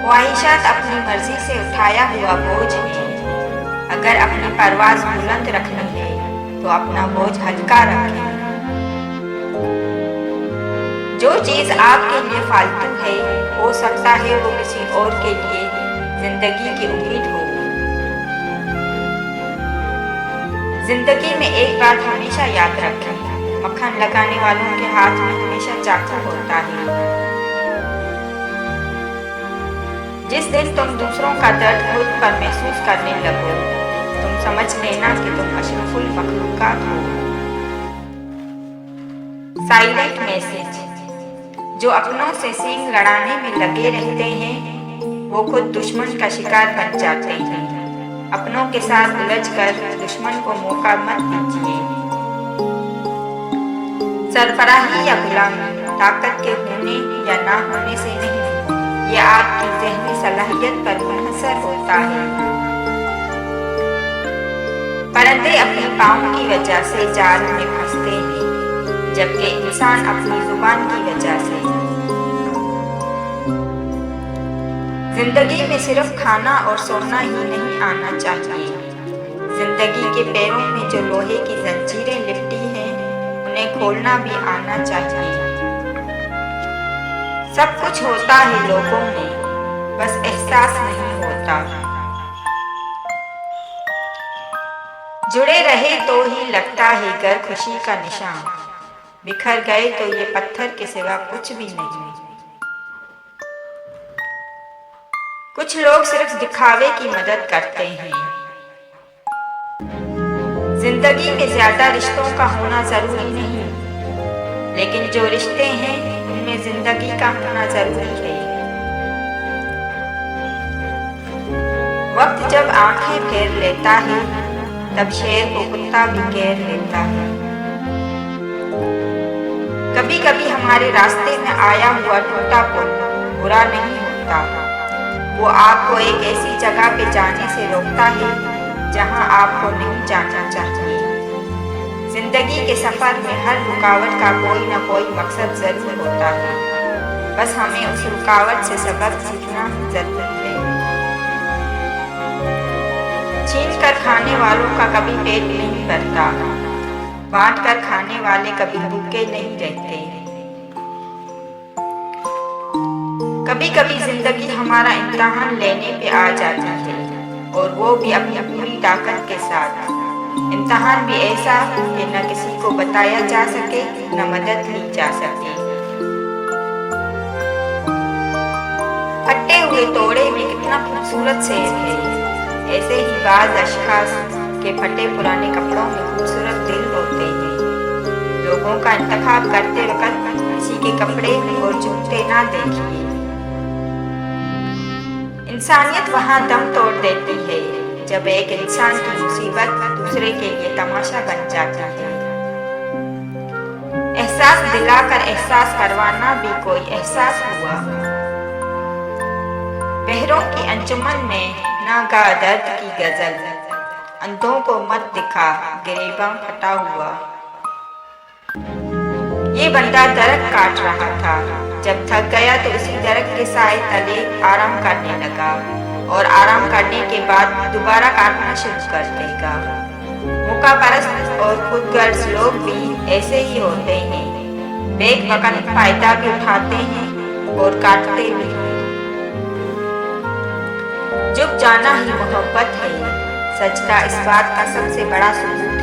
ख्वाहिशात अपनी मर्जी से उठाया हुआ बोझ है। अगर अपनी परवाज़ बुलंद रखनी है तो अपना बोझ हल्का रखें। जो चीज़ आपके लिए फालतू है हो सकता है वो किसी और के लिए जिंदगी की उम्मीद हो। जिंदगी में एक बात हमेशा याद रखें, मक्खन लगाने वालों के हाथ में हमेशा चाकू होता है। जिस दिन तुम दूसरों का दर्द खुद पर महसूस करने लगो, तुम समझ लेना कि तुम अशरफुल मखलूकात हो। Silent message. जो अपनों से सींग लड़ाने में लगे रहते हैं वो खुद दुश्मन का शिकार बन जाते हैं। अपनों के साथ उलझकर दुश्मन को मौका मत दीजिए। सरफराही या गुलामी ताकत के होने या ना होने से नहीं, यह आपकी ज़हनी सलाहियत पर मुनहसर होता है। परिंदे अपने पाँव की वजह से जाल में फंसते हैं, जबकि इंसान अपनी जुबान की वजह से। जिंदगी में सिर्फ खाना और सोना ही नहीं आना चाहिए। जिंदगी के पैरों में जो लोहे की जंजीरें लिपटी हैं उन्हें खोलना भी आना चाहिए। सब कुछ होता है लोगों में, बस एहसास नहीं होता। जुड़े रहे तो ही लगता है घर खुशी का निशान, बिखर गए तो ये पत्थर के सिवा कुछ भी नहीं। कुछ लोग सिर्फ दिखावे की मदद करते हैं। जिंदगी में ज्यादा रिश्तों का होना जरूरी नहीं, लेकिन जो रिश्ते हैं उनमें जिंदगी का होना जरूरी है। वक्त जब आंखें फेर लेता है तब शेर को कुत्ता भी घेर लेता है। कभी कभी हमारे रास्ते में आया हुआ टूटा पुल बुरा नहीं होता, वो आपको एक ऐसी जगह पे जाने से रोकता है जहां आपको नहीं जाना चाहिए। जिंदगी के सफर में हर रुकावट का कोई न कोई मकसद जरूर होता है, बस हमें उस रुकावट से सबक सीखना जरूरी है। छीन कर खाने वालों का कभी पेट नहीं भरता, बांट कर खाने वाले कभी भूखे नहीं रहते। कभी कभी जिंदगी हमारा इम्तिहान लेने पे आ जाती है, और वो भी अपनी पूरी ताकत के साथ। इम्तिहान भी ऐसा कि न किसी को बताया जा सके न मदद ली जा सके। फटे हुए तोड़े में कितना खूबसूरत सेब है, ऐसे ही बाज अशखास के फटे पुराने कपड़ों में खूबसूरत दिल होते हैं। लोगों का इंतखाब करते वक्त किसी के कपड़े और जूते ना देखिए। इंसानियत वहाँ दम तोड़ देती है जब एक इंसान की मुसीबत दूसरे के लिए तमाशा बन जाती है। एहसास दिलाकर एहसास करवाना भी कोई एहसास हुआ। बहरों की अंजुमन में ना गा दर्द की गजल, अंधों को मत दिखा गिरेबां फटा हुआ। ये बंदा दरख्त काट रहा था, जब थक गया तो उसी दरख्त के साए तले आराम करने लगा, और आराम करने के बाद दोबारा काटना शुरू कर देगा। मौका परस्त और खुदगर्ज लोग भी ऐसे ही होते हैं, बेवकूफ़ फायदा भी उठाते हैं और काटते भी हैं। झुक जाना ही मोहब्बत है, सजदा इस बात का सबसे बड़ा सबूत